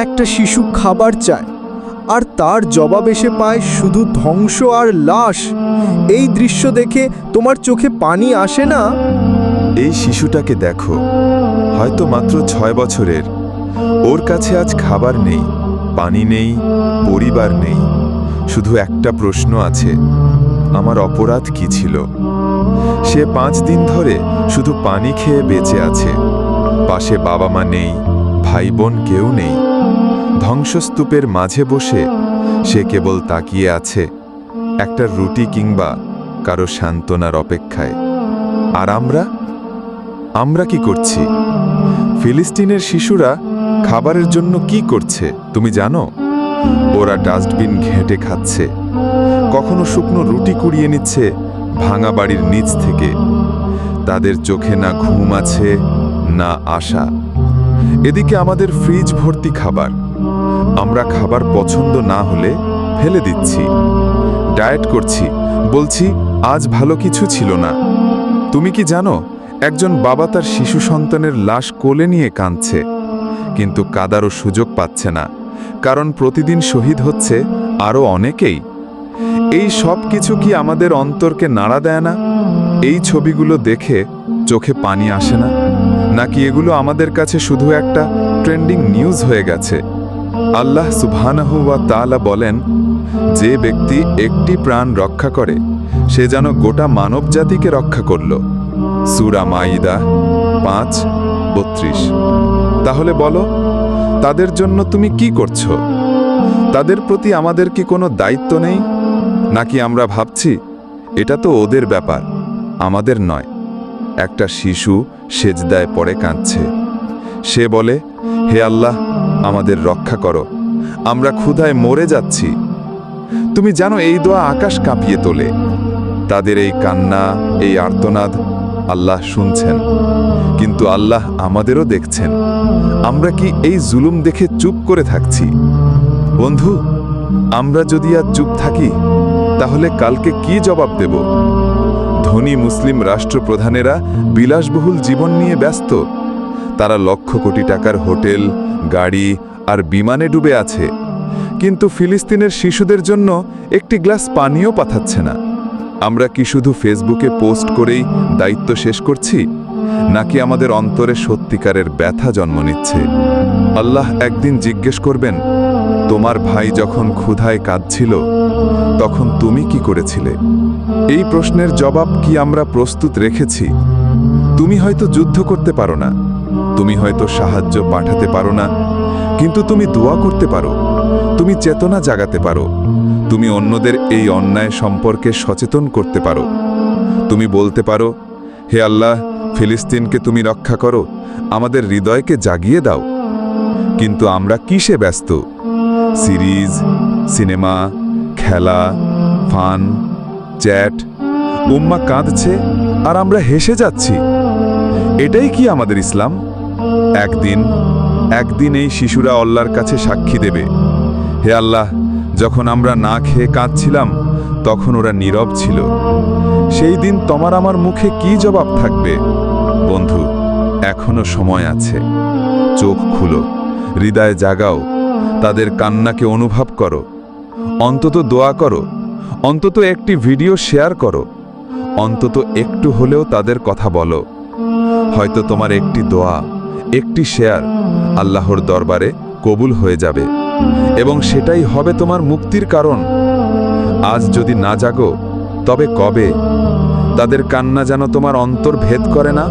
একটা শিশু খাবার চায়, আর তার জবাব এসে পায় শুধু ধ্বংস আর লাশ। এই দৃশ্য দেখে তোমার চোখে পানি আসে না? এই শিশুটাকে দেখো, হয়তো মাত্র 6 বছরের। ওর কাছে আজ খাবার নেই, পানি নেই, পরিবার নেই। শুধু একটা প্রশ্ন আছে, আমার অপরাধ কি ছিল? সে 5 দিন ধরে শুধু পানি খেয়ে বেঁচে আছে। পাশে বাবা মা নেই, ভাই বোন কেউ নেই। ধ্বংসস্তূপের মাঝে বসে সে কেবল তাকিয়ে আছে একটা রুটি কিংবা কারো সান্ত্বনার অপেক্ষায়। আর আমরা কি করছি? ফিলিস্তিনের শিশুরা খাবারের জন্য কি করছে তুমি জানো? ওরা ডাস্টবিন ঘেঁটে খাচ্ছে, কখনো শুকনো রুটি কুড়িয়ে নিচ্ছে ভাঙা বাড়ির নিচ থেকে। তাদের চোখে না ঘুম আছে, না আশা। এদিকে আমাদের ফ্রিজ ভর্তি খাবার, আমরা খাবার পছন্দ না হলে ফেলে দিচ্ছি। ডায়েট করছি, বলছি আজ ভালো কিছু ছিল না। তুমি কি জানো, একজন বাবা তার শিশু সন্তানের লাশ কোলে নিয়ে কাঁদছে, কিন্তু কাঁদারও সুযোগ পাচ্ছে না, কারণ প্রতিদিন শহীদ হচ্ছে আরও অনেকেই। এই সব কিছু কি আমাদের অন্তরকে নাড়া দেয় না? এই ছবিগুলো দেখে চোখে পানি আসে না? নাকি এগুলো আমাদের কাছে শুধু একটা ট্রেন্ডিং নিউজ হয়ে গেছে? আল্লাহ সুবহানাহু ওয়া তাআলা বলেন, যে ব্যক্তি একটি প্রাণ রক্ষা করে সে যেন গোটা মানবজাতিকে রক্ষা করল। সূরা মাইদা 5:32। তাহলে বলো, তাদের জন্য তুমি কি করছো? তাদের প্রতি আমাদের কি কোনো দায়িত্ব নেই? নাকি আমরা ভাবছি এটা তো ওদের ব্যাপার, আমাদের নয়? একটা শিশু সেজদায় পড়ে কাঁদছে। সে বলে, হে আল্লাহ, আমাদের রক্ষা করো, আমরা ক্ষুধায় মরে যাচ্ছি। তুমি জানো এই দোয়া আকাশ কাঁপিয়ে তোলে। তাদের এই কান্না, এই আর্তনাদ আল্লাহ শুনছেন, কিন্তু আল্লাহ আমাদেরও দেখছেন। আমরা কি এই জুলুম দেখে চুপ করে থাকছি? বন্ধু, আমরা যদি আজ চুপ থাকি তাহলে কালকে কি জবাব দেব? ধনী মুসলিম রাষ্ট্রপ্রধানেরা বিলাসবহুল জীবন নিয়ে ব্যস্ত। তারা লক্ষ কোটি টাকার হোটেল, গাড়ি আর বিমানে ডুবে আছে, কিন্তু ফিলিস্তিনের শিশুদের জন্য একটি গ্লাস পানিও পাঠাচ্ছে না। আমরা কি শুধু ফেসবুকে পোস্ট করেই দায়িত্ব শেষ করছি, নাকি আমাদের অন্তরে সত্যিকারের ব্যথা জন্ম নিচ্ছে? আল্লাহ একদিন জিজ্ঞেস করবেন, তোমার ভাই যখন ক্ষুধায় কাঁদছিল তখন তুমি কি করেছিলে? এই প্রশ্নের জবাব কি আমরা প্রস্তুত রেখেছি? তুমি হয়তো যুদ্ধ করতে পারো না, তুমি হয়তো সাহায্য পাঠাতে পারো না, কিন্তু তুমি দোয়া করতে পারো, তুমি চেতনা জাগাতে পারো, তুমি অন্যদের এই অন্যায় সম্পর্কে সচেতন করতে পারো। তুমি বলতে পারো, হে আল্লাহ, ফিলিস্তিনকে তুমি রক্ষা করো, আমাদের হৃদয়কে জাগিয়ে দাও। কিন্তু আমরা কিসে ব্যস্ত? সিরিজ, সিনেমা, খেলা, ফান, চ্যাট। উম্মা কাঁদছে আর আমরা হেসে যাচ্ছি। এটাই কি আমাদের ইসলাম? একদিন এই শিশুরা আল্লাহর কাছে সাক্ষী দেবে, হে আল্লাহ, যখন আমরা না খেয়ে কাঁদছিলাম তখন ওরা নীরব ছিল। সেই দিন তোমার আমার মুখে কি জবাব থাকবে? বন্ধু, এখনো সময় আছে। চোখ খুলো, হৃদয় জাগাও, তাদের কান্নাকে অনুভব করো, অন্তত দোয়া করো, অন্তত একটি ভিডিও শেয়ার করো, অন্তত একটু হলেও তাদের কথা বলো। হয়তো তোমার একটি দোয়া, একটি শেয়ার আল্লাহর দরবারে কবুল হয়ে যাবে, এবং সেটাই হবে তোমার মুক্তির কারণ। আজ যদি না জাগো তবে কবে? তাদের কান্না যেন তোমার অন্তর ভেদ করে না?